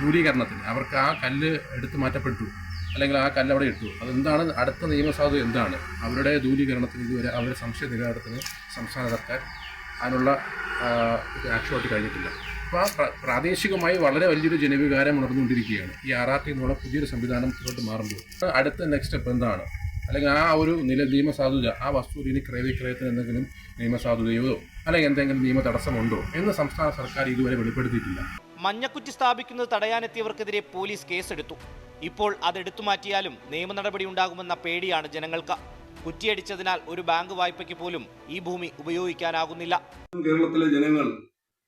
Speaker 16: ദൂരീകരണത്തിന് അവർക്ക് ആ കല്ല് എടുത്തു മാറ്റപ്പെട്ടു, അല്ലെങ്കിൽ ആ കല്ല് അവിടെ ഇട്ടു, അതെന്താണ് അടുത്ത നിയമസാധുത എന്താണ്, അവരുടെ ദൂരീകരണത്തിന് ഇതുവരെ അവരുടെ സംശയ നിരാകരണത്തിന് സംസ്ഥാന സർക്കാർ അതിനുള്ള ആക്ഷേപമായിട്ട് കഴിഞ്ഞിട്ടില്ല. അപ്പോൾ പ്രാദേശികമായി വളരെ വലിയൊരു ജനവികാരം ഉണർന്നുകൊണ്ടിരിക്കുകയാണ്. ഈ RRT എന്നുള്ള പുതിയൊരു സംവിധാനം ഇങ്ങോട്ട് മാറുമ്പോൾ അടുത്ത നെക്സ്റ്റ് സ്റ്റെപ്പ് എന്താണ്, അല്ലെങ്കിൽ ആ ഒരു നിയമസാധുത ആ വസ്തു ഇനി ക്രയവിക്രയത്തിന് എന്തെങ്കിലും നിയമസാധുതയോ അല്ലെങ്കിൽ എന്തെങ്കിലും നിയമ തടസ്സമുണ്ടോ എന്ന് സംസ്ഥാന സർക്കാർ ഇതുവരെ വെളിപ്പെടുത്തിയിട്ടില്ല.
Speaker 15: മഞ്ഞക്കുറ്റി സ്ഥാപിക്കുന്നത് തടയാനെത്തിയവർക്കെതിരെ പോലീസ് കേസെടുത്തു. ഇപ്പോൾ അതെടുത്തു മാറ്റിയാലും നിയമ നടപടി ഉണ്ടാകുമെന്ന പേടിയാണ് ജനങ്ങൾക്ക്. കുറ്റിയടിച്ചതിനാൽ ഒരു ബാങ്ക് വായ്പയ്ക്ക് പോലും ഈ ഭൂമി ഉപയോഗിക്കാനാകുന്നില്ല.
Speaker 17: കേരളത്തിലെ ജനങ്ങൾ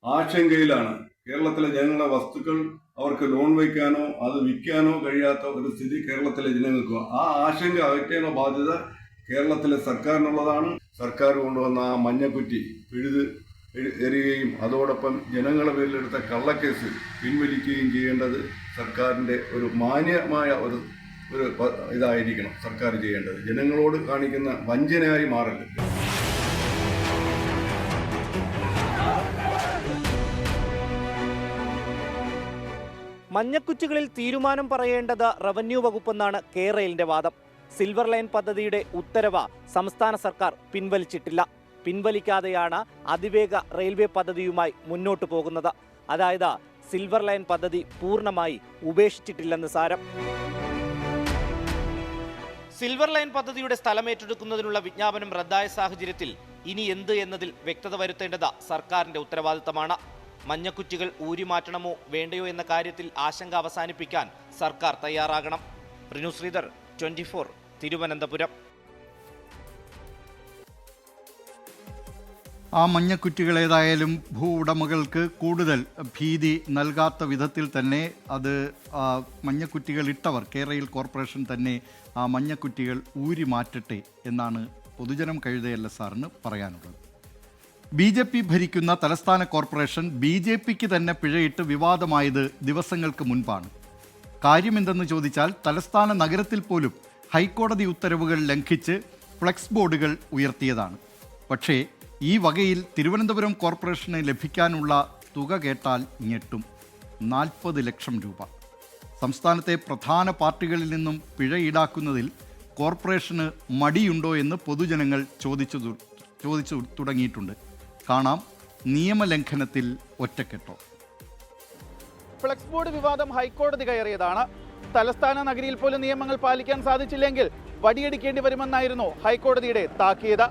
Speaker 17: ആശങ്കയിലാണ്. കേരളത്തിലെ ജനങ്ങളുടെ വസ്തുക്കൾ അവർക്ക് ലോൺ വയ്ക്കാനോ അത് വിൽക്കാനോ കഴിയാത്ത ഒരു സ്ഥിതി കേരളത്തിലെ ജനങ്ങൾക്ക്. ആ ആശങ്ക അകറ്റാനുള്ള ബാധ്യത കേരളത്തിലെ സർക്കാരിനുള്ളതാണ്. സർക്കാർ കൊണ്ടുവന്ന ആ മഞ്ഞക്കുറ്റി എറിയുകയും അതോടൊപ്പം ജനങ്ങളുടെ പേരിലെടുത്ത കള്ളക്കേസ് പിൻവലിക്കുകയും ചെയ്യേണ്ടത് സർക്കാരിൻ്റെ ഒരു മാന്യമായ ഒരു ഇതായിരിക്കണം സർക്കാർ ചെയ്യേണ്ടത്. ജനങ്ങളോട് കാണിക്കുന്ന വഞ്ചനയായി മാറരുത്.
Speaker 15: മഞ്ഞക്കുറ്റികളിൽ തീരുമാനം പറയേണ്ടത് റവന്യൂ വകുപ്പെന്നാണ് കേരളിന്റെ വാദം. സിൽവർ ലൈൻ പദ്ധതിയുടെ ഉത്തരവ് സംസ്ഥാന സർക്കാർ പിൻവലിച്ചിട്ടില്ല. പിൻവലിക്കാതെയാണ് അതിവേഗ റെയിൽവേ പദ്ധതിയുമായി മുന്നോട്ടു പോകുന്നത്. അതായത് സിൽവർ ലൈൻ പദ്ധതി പൂർണ്ണമായി ഉപേക്ഷിച്ചിട്ടില്ലെന്ന് സാരം. സിൽവർ ലൈൻ പദ്ധതിയുടെ സ്ഥലം ഏറ്റെടുക്കുന്നതിനുള്ള വിജ്ഞാപനം റദ്ദായ സാഹചര്യത്തിൽ ഇനി എന്ത് എന്നതിൽ വ്യക്തത വരുത്തേണ്ടത് സർക്കാരിന്റെ ഉത്തരവാദിത്തമാണ്. മഞ്ഞക്കുറ്റികൾ ഊരിമാറ്റണമോ വേണ്ടയോ എന്ന കാര്യത്തിൽ ആശങ്ക അവസാനിപ്പിക്കാൻ സർക്കാർ തയ്യാറാകണം. റിനു ശ്രീധർ, 24, തിരുവനന്തപുരം.
Speaker 1: ആ മഞ്ഞക്കുറ്റികൾ ഏതായാലും ഭൂ ഉടമകൾക്ക് കൂടുതൽ ഭീതി നൽകാത്ത വിധത്തിൽ തന്നെ അത് മഞ്ഞക്കുറ്റികൾ ഇട്ടവർ കേരള കോർപ്പറേഷൻ തന്നെ ആ മഞ്ഞക്കുറ്റികൾ ഊരി മാറ്റട്ടെ എന്നാണ് പൊതുജനം കഴുതയല്ല സാറിന് പറയാനുള്ളത്. BJP ഭരിക്കുന്ന തലസ്ഥാന കോർപ്പറേഷൻ BJPക്ക് തന്നെ പിഴയിട്ട് വിവാദമായത് ദിവസങ്ങൾക്ക് മുൻപാണ്. കാര്യമെന്തെന്ന് ചോദിച്ചാൽ തലസ്ഥാന നഗരത്തിൽ പോലും ഹൈക്കോടതി ഉത്തരവുകൾ ലംഘിച്ച് ഫ്ലെക്സ് ബോർഡുകൾ ഉയർത്തിയതാണ്. പക്ഷേ ഈ വകയിൽ തിരുവനന്തപുരം കോർപ്പറേഷന് ലഭിക്കാനുള്ള തുക കേട്ടാൽ ഞെട്ടും. 40 ലക്ഷം രൂപ. സംസ്ഥാനത്തെ പ്രധാന പാർട്ടികളിൽ നിന്നും പിഴ ഈടാക്കുന്നതിൽ കോർപ്പറേഷന് മടിയുണ്ടോ എന്ന് പൊതുജനങ്ങൾ ചോദിച്ചു തുടങ്ങിയിട്ടുണ്ട്. കാണാം നിയമലംഘനത്തിൽ ഒറ്റക്കെട്ടോ.
Speaker 18: ഫ്ലെക്സ് ബോർഡ് വിവാദം ഹൈക്കോടതി കയറിയതാണ്. തലസ്ഥാന നഗരിയിൽ പോലും നിയമങ്ങൾ പാലിക്കാൻ സാധിച്ചില്ലെങ്കിൽ വടിയടിക്കേണ്ടി വരുമെന്നായിരുന്നു ഹൈക്കോടതിയുടെ താക്കീത്.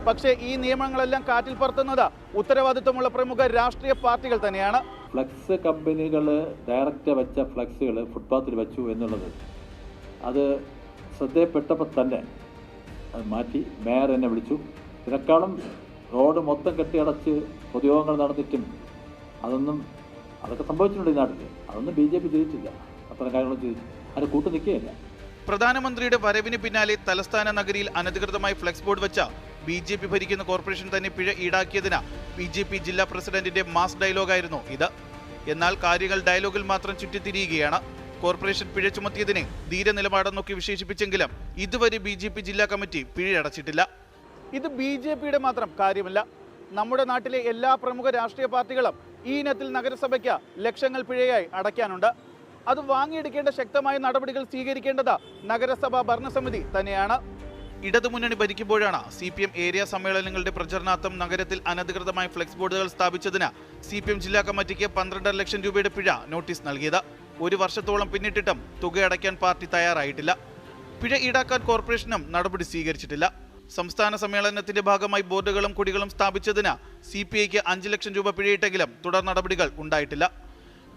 Speaker 18: പക്ഷേ ഈ നിയമങ്ങളെല്ലാം കാറ്റിൽ പറത്തുന്നത് ഉത്തരവാദിത്വമുള്ള പ്രമുഖ രാഷ്ട്രീയ പാർട്ടികൾ തന്നെയാണ്.
Speaker 19: ഫ്ലെക്സ് കമ്പനികൾ ഡയറക്റ്റ് വെച്ച ഫ്ലെക്സുകൾ ഫുട്പാത്തിൽ വെച്ചു എന്നുള്ളത് അത് ശ്രദ്ധയപ്പെട്ടപ്പോൾ തന്നെ അത് മാറ്റി മേയർ എന്നെ വിളിച്ചു. ഇതിനേക്കാളും റോഡ് മൊത്തം കെട്ടിയടച്ച് പൊതുയോഗങ്ങൾ നടന്നിട്ടും അതൊക്കെ സംഭവിച്ചിട്ടുണ്ട് ഈ നാട്ടിൽ. അതൊന്നും BJP ചെയ്തിട്ടില്ല. അത്തരം കാര്യങ്ങളും ചെയ്തിട്ടില്ല. അത് കൂട്ടു നിൽക്കുകയില്ല.
Speaker 18: പ്രധാനമന്ത്രിയുടെ വരവിന് പിന്നാലെ തലസ്ഥാന നഗരിയിൽ അനധികൃതമായി ഫ്ലെക്സ് ബോർഡ് വെച്ച BJP ഭരിക്കുന്ന കോർപ്പറേഷൻ തന്നെ പിഴ ഈടാക്കിയതിന് BJP ജില്ലാ പ്രസിഡന്റിന്റെ മാസ് ഡയലോഗായിരുന്നു ഇത്. എന്നാൽ കാര്യങ്ങൾ ഡയലോഗിൽ മാത്രം ചുറ്റിത്തിരിയുകയാണ്. കോർപ്പറേഷൻ പിഴ ചുമത്തിയതിനെ ധീര നിലപാടെന്നൊക്കെ വിശേഷിപ്പിച്ചെങ്കിലും ഇതുവരെ BJP ജില്ലാ കമ്മിറ്റി പിഴയടച്ചിട്ടില്ല. ഇത് BJPയുടെ മാത്രം കാര്യമല്ല. നമ്മുടെ നാട്ടിലെ എല്ലാ പ്രമുഖ രാഷ്ട്രീയ പാർട്ടികളും ഈ ഇനത്തിൽ നഗരസഭയ്ക്ക് ലക്ഷങ്ങൾ പിഴയായി അടയ്ക്കാനുണ്ട്. അത് വാങ്ങിയെടുക്കേണ്ട ശക്തമായ നടപടികൾ സ്വീകരിക്കേണ്ടത് നഗരസഭാ ഭരണസമിതി തന്നെയാണ്. ഇടതുമുന്നണി ഭരിക്കുമ്പോഴാണ് CPM ഏരിയ സമ്മേളനങ്ങളുടെ പ്രചരണാർത്ഥം നഗരത്തിൽ അനധികൃതമായി ഫ്ലെക്സ് ബോർഡുകൾ സ്ഥാപിച്ചതിന് CPM ജില്ലാ കമ്മിറ്റിക്ക് 12.5 ലക്ഷം രൂപയുടെ പിഴ നോട്ടീസ് നൽകിയത്. 1 വർഷത്തോളം പിന്നിട്ടിട്ടും തുക അടയ്ക്കാൻ പാർട്ടി തയ്യാറായിട്ടില്ല. പിഴ ഈടാക്കാൻ കോർപ്പറേഷനും നടപടി സ്വീകരിച്ചിട്ടില്ല. സംസ്ഥാന സമ്മേളനത്തിന്റെ ഭാഗമായി ബോർഡുകളും കൊടികളും സ്ഥാപിച്ചതിന് CPIക്ക് 5 ലക്ഷം രൂപ പിഴയിട്ടെങ്കിലും തുടർ നടപടികൾ ഉണ്ടായിട്ടില്ല.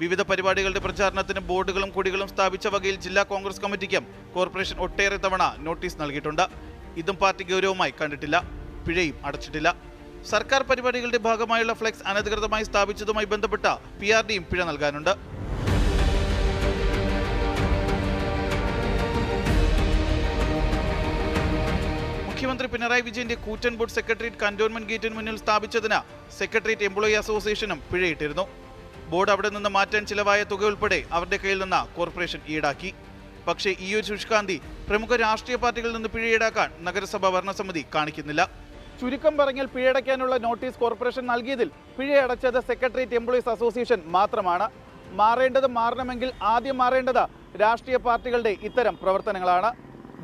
Speaker 18: വിവിധ പരിപാടികളുടെ പ്രചാരണത്തിന് ബോർഡുകളും കൊടികളും സ്ഥാപിച്ച വകയിൽ ജില്ലാ കോൺഗ്രസ് കമ്മിറ്റിക്കും കോർപ്പറേഷൻ ഒട്ടേറെ തവണ നോട്ടീസ് നൽകിയിട്ടുണ്ട്. ഇതും പാർട്ടി ഗൗരവമായി കണ്ടിട്ടില്ല. പിഴയും അടച്ചിട്ടില്ല. സർക്കാർ പരിപാടികളുടെ ഭാഗമായുള്ള ഫ്ലെക്സ് അനധികൃതമായി സ്ഥാപിച്ചതുമായി ബന്ധപ്പെട്ട PRDയും പിഴ നൽകാനുണ്ട്. മുഖ്യമന്ത്രി പിണറായി വിജയന്റെ കൂറ്റൻ ബോർഡ് സെക്രട്ടേറിയറ്റ് കന്റോൺമെന്റ് ഗേറ്റിന് മുന്നിൽ സ്ഥാപിച്ചതിന് സെക്രട്ടേറിയറ്റ് എംപ്ലോയി അസോസിയേഷനും പിഴയിട്ടിരുന്നു. ബോർഡ് അവിടെ നിന്ന് മാറ്റാൻ ചിലവായ തുക ഉൾപ്പെടെ അവരുടെ കയ്യിൽ നിന്ന് കോർപ്പറേഷൻ ഈടാക്കി. പക്ഷേ ഈ ഒരു ശുഷ്കാന്തി പ്രമുഖ രാഷ്ട്രീയ പാർട്ടികളിൽ നിന്ന് പിഴ ഈടാക്കാൻ നഗരസഭാ ഭരണസമിതി കാണിക്കുന്നില്ല. ചുരുക്കം പറഞ്ഞാൽ പിഴയടയ്ക്കാനുള്ള നോട്ടീസ് കോർപ്പറേഷൻ നൽകിയതിൽ പിഴയടച്ചത് സെക്രട്ടേറിയറ്റ് എംപ്ലോയീസ് അസോസിയേഷൻ മാത്രമാണ്. മാറണമെങ്കിൽ ആദ്യം മാറേണ്ടത് രാഷ്ട്രീയ പാർട്ടികളുടെ ഇത്തരം പ്രവർത്തനങ്ങളാണ്.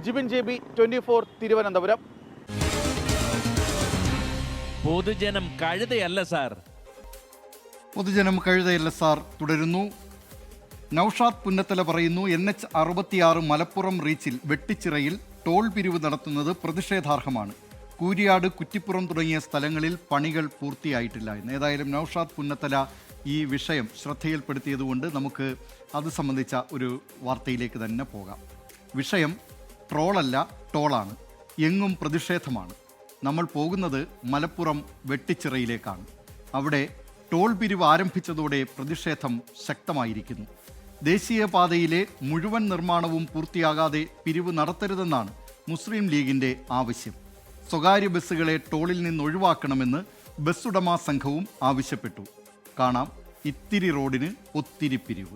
Speaker 18: ജിബിൻ JB, 24, തിരുവനന്തപുരം.
Speaker 2: പൊതുജനം കഴുതയല്ല സാർ.
Speaker 1: പൊതുജനം കഴുതയല്ല സാർ തുടരുന്നു. നൌഷാദ് പുന്നത്തല പറയുന്നു, NH 66 മലപ്പുറം റീച്ചിൽ വെട്ടിച്ചിറയിൽ ടോൾ പിരിവ് നടത്തുന്നത് പ്രതിഷേധാർഹമാണ്. കൂരിയാട്, കുറ്റിപ്പുറം തുടങ്ങിയ സ്ഥലങ്ങളിൽ പണികൾ പൂർത്തിയായിട്ടില്ല എന്ന്. ഏതായാലും നൌഷാദ് പുന്നത്തല ഈ വിഷയം ശ്രദ്ധയിൽപ്പെടുത്തിയതുകൊണ്ട് നമുക്ക് അത് സംബന്ധിച്ച ഒരു വാർത്തയിലേക്ക് തന്നെ പോകാം. വിഷയം ട്രോളല്ല, ടോളാണ്. എങ്ങും പ്രതിഷേധമാണ്. നമ്മൾ പോകുന്നത് മലപ്പുറം വെട്ടിച്ചിറയിലേക്കാണ്. അവിടെ ടോൾ പിരിവ് ആരംഭിച്ചതോടെ പ്രതിഷേധം ശക്തമായിരിക്കുന്നു. ദേശീയപാതയിലെ മുഴുവൻ നിർമ്മാണവും പൂർത്തിയാകാതെ പിരിവ് നടത്തരുതെന്നാണ് മുസ്ലിം ലീഗിൻ്റെ ആവശ്യം. സ്വകാര്യ ബസ്സുകളെ ടോളിൽ നിന്ന് ഒഴിവാക്കണമെന്ന് ബസ്സുടമ സംഘവും ആവശ്യപ്പെട്ടു. കാണാം ഇത്തിരി റോഡിന് ഒത്തിരി പിരിവ്.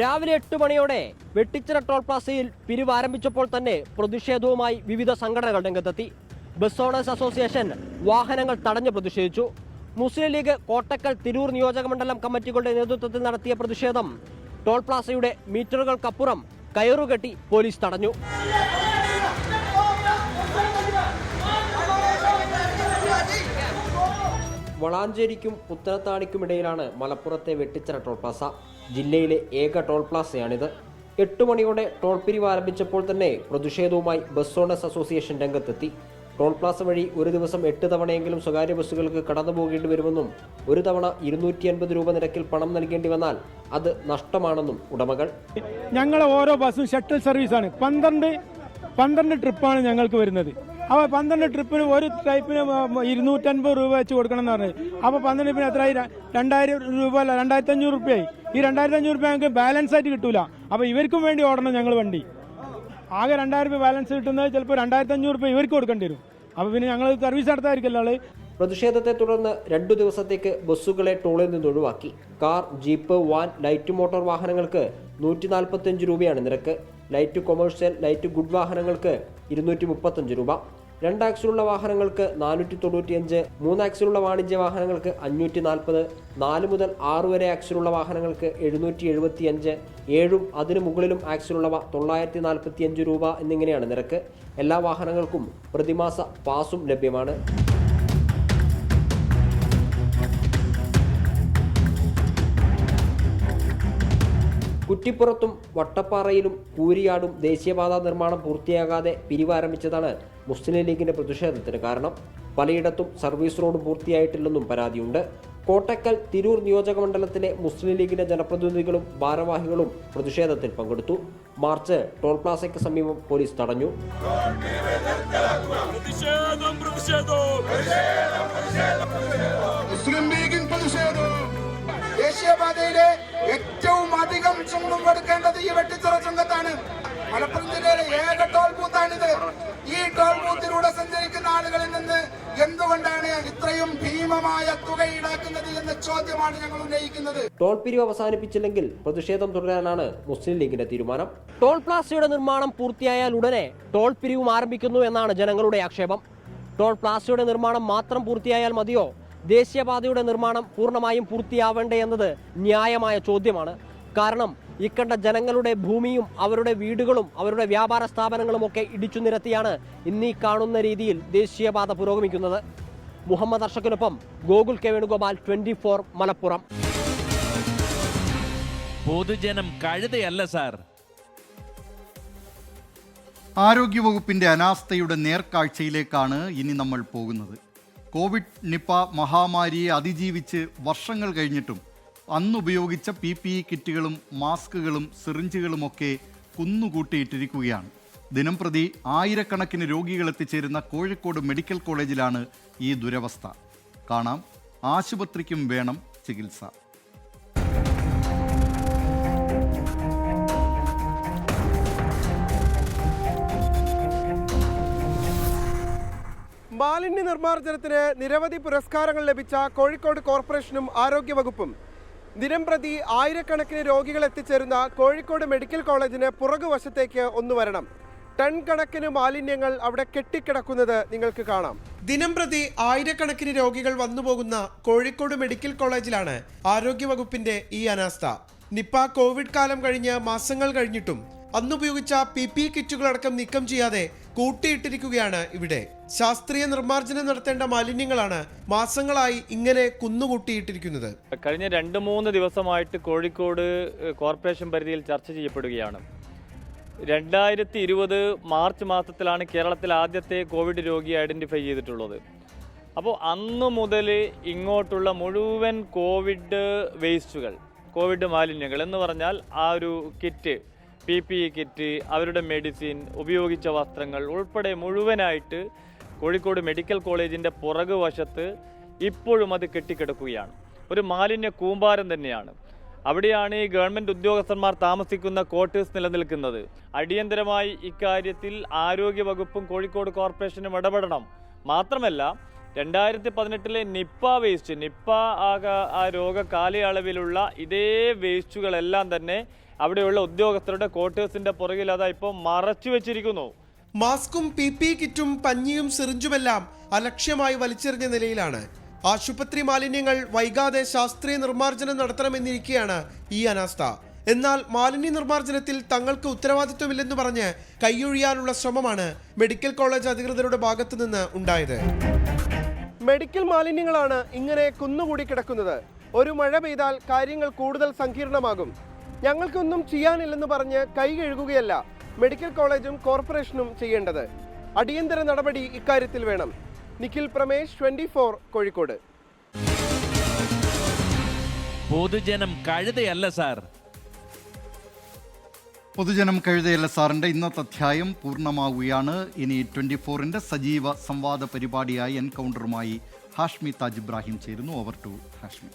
Speaker 20: രാവിലെ 8 മണിയോടെ വെട്ടിച്ചിറ ടോൾ പ്ലാസയിൽ പിരിവ് ആരംഭിച്ചപ്പോൾ തന്നെ പ്രതിഷേധവുമായി വിവിധ സംഘടനകൾ രംഗത്തെത്തി. ബസ് ഓണേഴ്സ് അസോസിയേഷൻ വാഹനങ്ങൾ തടഞ്ഞു പ്രതിഷേധിച്ചു. മുസ്ലിം ലീഗ് കോട്ടക്കൽ, തിരൂർ നിയോജകമണ്ഡലം കമ്മിറ്റികളുടെ നേതൃത്വത്തിൽ നടത്തിയ പ്രതിഷേധം ടോൾ പ്ലാസയുടെ മീറ്ററുകൾക്കപ്പുറം കയറുകെട്ടി പോലീസ് തടഞ്ഞു. വളാഞ്ചേരിക്കും പുത്തനത്താണിക്കുമിടയിലാണ് മലപ്പുറത്തെ വെട്ടിച്ചിറ ടോൾ പ്ലാസ. ജില്ലയിലെ ഏക ടോൾ പ്ലാസയാണിത്. 8 മണിയോടെ ടോൾ പിരിവ് ആരംഭിച്ചപ്പോൾ തന്നെ പ്രതിഷേധവുമായി ബസ് ഓണേഴ്സ് അസോസിയേഷൻ രംഗത്തെത്തി. ടോൾ പ്ലാസ വഴി ഒരു ദിവസം 8 തവണയെങ്കിലും സ്വകാര്യ ബസ്സുകൾക്ക് കടന്നു പോകേണ്ടി വരുമെന്നും ഒരു തവണ 250 രൂപ നിരക്കിൽ പണം നൽകേണ്ടി വന്നാൽ അത് നഷ്ടമാണെന്നും ഉടമകൾ.
Speaker 5: ഞങ്ങളെ ഓരോ ബസ്സും ഷട്ടിൽ സർവീസാണ്. 12 ട്രിപ്പാണ് ഞങ്ങൾക്ക് വരുന്നത്. അപ്പോൾ 12 ട്രിപ്പിന് ഒരു ടൈപ്പിന് 250 രൂപ വെച്ച് കൊടുക്കണം എന്ന് പറഞ്ഞത്. അപ്പോൾ 12 ട്രിപ്പിന് എത്ര 2000 രൂപ അല്ല 2500 രൂപയായി. ഈ 2500 രൂപ ഞങ്ങൾക്ക് ബാലൻസ് ആയിട്ട് കിട്ടൂല. അപ്പോൾ ഇവർക്കും വേണ്ടി ഓടണം ഞങ്ങൾ വണ്ടി. ആകെ 2000 രൂപ ബാലൻസ് കിട്ടുന്നത് ചിലപ്പോൾ 2500 രൂപ ഇവർക്ക് കൊടുക്കേണ്ടി വരും. അപ്പോൾ പിന്നെ ഞങ്ങൾ സർവീസ് നടത്താതിരിക്കല്ലോ ആള്.
Speaker 20: പ്രതിഷേധത്തെ തുടർന്ന് 2 ദിവസത്തേക്ക് ബസ്സുകളെ ടോളിൽ നിന്ന് ഒഴിവാക്കി. Car, jeep, van, light motor വാഹനങ്ങൾക്ക് 145 രൂപയാണ് നിരക്ക്. ലൈറ്റ് കൊമേഴ്ഷ്യൽ, ലൈറ്റ് ഗുഡ് വാഹനങ്ങൾക്ക് 235 രൂപ. 2 ആക്സിലുള്ള വാഹനങ്ങൾക്ക് 495, 3 ആക്സിലുള്ള വാണിജ്യ വാഹനങ്ങൾക്ക് 540, 4 മുതൽ 6 വരെ ആക്സിലുള്ള വാഹനങ്ങൾക്ക് 775, 7 അതിനു മുകളിലും ആക്സിലുള്ളവ 945 രൂപ എന്നിങ്ങനെയാണ് നിരക്ക്. എല്ലാ വാഹനങ്ങൾക്കും പ്രതിമാസ പാസും ലഭ്യമാണ്. കുറ്റിപ്പുറത്തും വട്ടപ്പാറയിലും കൂരിയാടും ദേശീയപാതാ നിർമ്മാണം പൂർത്തിയാകാതെ പിരിവ് ആരംഭിച്ചതാണ് മുസ്ലിം ലീഗിന്റെ പ്രതിഷേധത്തിന് കാരണം. പലയിടത്തും സർവീസ് റോഡ് പൂർത്തിയായിട്ടില്ലെന്നും പരാതിയുണ്ട്. കോട്ടക്കൽ, തിരൂർ നിയോജകമണ്ഡലത്തിലെ മുസ്ലിം ലീഗിന്റെ ജനപ്രതിനിധികളും ഭാരവാഹികളും പ്രതിഷേധത്തിൽ പങ്കെടുത്തു. മാർച്ച് ടോൾ പ്ലാസയ്ക്ക് സമീപം പോലീസ് തടഞ്ഞു.
Speaker 21: ദേശീയപാതയിലെ ഏറ്റവും അധികം ചുങ്കം കൊടുക്കേണ്ടത് ഈ വെട്ടിച്ചിറ ചുങ്കത്താണ്. മലപ്പുറം ജില്ലയിലെ ഏക ടോൾ ബൂത്താണിത്. ഈ ടോൾ ബൂത്തിലൂടെ സഞ്ചരിക്കുന്ന ആളുകളിൽ നിന്ന് എന്തുകൊണ്ടാണ് ഇത്രയും ഭീമമായ തുക ഈടാക്കുന്നത് എന്ന ചോദ്യമാണ് ഞങ്ങൾ ഉന്നയിക്കുന്നത്.
Speaker 20: ടോൾ പിരിവ് അവസാനിപ്പിച്ചില്ലെങ്കിൽ പ്രതിഷേധം തുടരാനാണ് മുസ്ലിം ലീഗിന്റെ തീരുമാനം. ടോൾ പ്ലാസയുടെ നിർമ്മാണം പൂർത്തിയായാൽ ഉടനെ ടോൾ പിരിവും ആരംഭിക്കുന്നു എന്നാണ് ജനങ്ങളുടെ ആക്ഷേപം. ടോൾ പ്ലാസയുടെ നിർമ്മാണം മാത്രം പൂർത്തിയായാൽ മതിയോ? ദേശീയപാതയുടെ നിർമ്മാണം പൂർണ്ണമായും പൂർത്തിയാവേണ്ടേ എന്നത് ന്യായമായ ചോദ്യമാണ്. കാരണം ഇക്കണ്ട ജനങ്ങളുടെ ഭൂമിയും അവരുടെ വീടുകളും അവരുടെ വ്യാപാര സ്ഥാപനങ്ങളുമൊക്കെ ഇടിച്ചു നിരത്തിയാണ് ഇന്നീ കാണുന്ന രീതിയിൽ ദേശീയപാത പുരോഗമിക്കുന്നത്. മുഹമ്മദ് അർഷക്കിനൊപ്പം ഗോകുൽ കെ വേണുഗോപാൽ, 24 മലപ്പുറം.
Speaker 2: പൊതുജനം കഴുതയല്ല സാർ.
Speaker 1: ആരോഗ്യവകുപ്പിന്റെ അനാസ്ഥയുടെ നേർക്കാഴ്ചയിലേക്കാണ് ഇനി നമ്മൾ പോകുന്നത്. കോവിഡ്, നിപ മഹാമാരിയെ അതിജീവിച്ച് വർഷങ്ങൾ കഴിഞ്ഞിട്ടും അന്നുപയോഗിച്ച PPE കിറ്റുകളും മാസ്കുകളും സിറിഞ്ചുകളുമൊക്കെ കുന്നുകൂട്ടിയിട്ടിരിക്കുകയാണ്. ദിനംപ്രതി ആയിരക്കണക്കിന് രോഗികൾ എത്തിച്ചേരുന്ന കോഴിക്കോട് മെഡിക്കൽ കോളേജിലാണ് ഈ ദുരവസ്ഥ. കാണാം ആശുപത്രിക്കും വേണം ചികിത്സ.
Speaker 22: മാലിന്യ നിർമ്മാർജ്ജനത്തിന് നിരവധി പുരസ്കാരങ്ങൾ ലഭിച്ച കോഴിക്കോട് കോർപ്പറേഷനും ആരോഗ്യവകുപ്പും ദിനംപ്രതി ആയിരക്കണക്കിന് രോഗികൾ എത്തിച്ചേരുന്ന കോഴിക്കോട് മെഡിക്കൽ കോളേജിന് പുറകുവശത്തേക്ക് ഒന്ന് വരണം. ടൺ കണക്കിന് മാലിന്യങ്ങൾ അവിടെ കെട്ടിക്കിടക്കുന്നത് നിങ്ങൾക്ക് കാണാം. ദിനംപ്രതി ആയിരക്കണക്കിന് രോഗികൾ വന്നുപോകുന്ന കോഴിക്കോട് മെഡിക്കൽ കോളേജിലാണ് ആരോഗ്യവകുപ്പിന്റെ ഈ അനാസ്ഥ. നിപ കോവിഡ് കാലം കഴിഞ്ഞ് മാസങ്ങൾ കഴിഞ്ഞിട്ടും അന്നുപയോഗിച്ച PPE കിറ്റുകളടക്കം നീക്കം ചെയ്യാതെ കൂട്ടിയിട്ടിരിക്കുകയാണ് ഇവിടെ. ശാസ്ത്രീയ നിർമ്മാർജ്ജനം നടത്തേണ്ട മാലിന്യങ്ങളാണ് മാസങ്ങളായി ഇങ്ങനെ കുന്നുകൂട്ടിയിട്ടിരിക്കുന്നത്.
Speaker 23: കഴിഞ്ഞ 2-3 ദിവസമായിട്ട് കോഴിക്കോട് കോർപ്പറേഷൻ പരിധിയിൽ ചർച്ച ചെയ്യപ്പെടുകയാണ്.
Speaker 6: 2020 മാർച്ച് മാസത്തിലാണ് കേരളത്തിൽ ആദ്യത്തെ കോവിഡ് രോഗി ഐഡൻറ്റിഫൈ ചെയ്തിട്ടുള്ളത്. അപ്പോൾ അന്ന് മുതൽ ഇങ്ങോട്ടുള്ള മുഴുവൻ കോവിഡ് വേസ്റ്റുകൾ, കോവിഡ് മാലിന്യങ്ങൾ എന്ന് പറഞ്ഞാൽ ആ ഒരു കിറ്റ്, PPE കിറ്റ്, അവരുടെ മെഡിസിൻ, ഉപയോഗിച്ച വസ്ത്രങ്ങൾ ഉൾപ്പെടെ മുഴുവനായിട്ട് കോഴിക്കോട് മെഡിക്കൽ കോളേജിൻ്റെ പുറകു വശത്ത് ഇപ്പോഴും അത് കെട്ടിക്കിടക്കുകയാണ്. ഒരു മാലിന്യ കൂമ്പാരം തന്നെയാണ്. അവിടെയാണ് ഈ ഗവൺമെൻറ് ഉദ്യോഗസ്ഥന്മാർ താമസിക്കുന്ന ക്വാർട്ടേഴ്സ് നിലനിൽക്കുന്നത്. അടിയന്തരമായി ഇക്കാര്യത്തിൽ ആരോഗ്യവകുപ്പും കോഴിക്കോട് കോർപ്പറേഷനും ഇടപെടണം. മാത്രമല്ല 2018 നിപ്പ വേസ്റ്റ്, ആ രോഗ കാലയളവിലുള്ള ഇതേ വേസ്റ്റുകളെല്ലാം തന്നെ അവിടെയുള്ള ഉദ്യോഗസ്ഥരുടെ ക്വാർട്ടേഴ്സിന്റെ പുറകിൽ അതാ ഇപ്പോൾ മറച്ചു വെച്ചിരിക്കുന്നു.
Speaker 22: മാസ്കും PPE കിറ്റും പഞ്ഞിയും സിറിഞ്ചുമെല്ലാം അലക്ഷ്യമായി വലിച്ചെറിഞ്ഞ നിലയിലാണ്. ആശുപത്രി മാലിന്യങ്ങൾ വൈകാതെ ശാസ്ത്രീയ നിർമ്മാർജ്ജനം നടത്തണമെന്നിരിക്കെയാണ് ഈ അനാസ്ഥ. എന്നാൽ മാലിന്യ നിർമ്മാർജ്ജനത്തിൽ തങ്ങൾക്ക് ഉത്തരവാദിത്വമില്ലെന്ന് പറഞ്ഞ് കൈയൊഴിയാനുള്ള ശ്രമമാണ് മെഡിക്കൽ കോളേജ് അധികൃതരുടെ ഭാഗത്തു നിന്ന് ഉണ്ടായത്. മെഡിക്കൽ മാലിന്യങ്ങളാണ് ഇങ്ങനെ കുന്നുകൂടി കിടക്കുന്നത്. ഒരു മഴ പെയ്താൽ കാര്യങ്ങൾ കൂടുതൽ സങ്കീർണമാകും. ഞങ്ങൾക്കൊന്നും ചെയ്യാനില്ലെന്ന് പറഞ്ഞ് കൈ കഴുകുകയല്ല മെഡിക്കൽ കോളേജും കോർപ്പറേഷനും ചെയ്യേണ്ടത്. അടിയന്തര നടപടി ഇക്കാര്യത്തിൽ വേണം. നിഖിൽ പ്രമേഷ്, 24 കോഴിക്കോട്.
Speaker 2: പൊതുജനം കഴുതയല്ല സാർ.
Speaker 1: പൊതുജനം കഴുതയല്ല സാറിൻ്റെ ഇന്നത്തെ അധ്യായം പൂർണ്ണമാവുകയാണ്. ഇനി 24-ൻ്റെ സജീവ സംവാദ പരിപാടിയായി എൻകൗണ്ടറുമായി ഹാഷ്മി താജ് ഇബ്രാഹിം ചേരുന്നു. Over to Hashmi.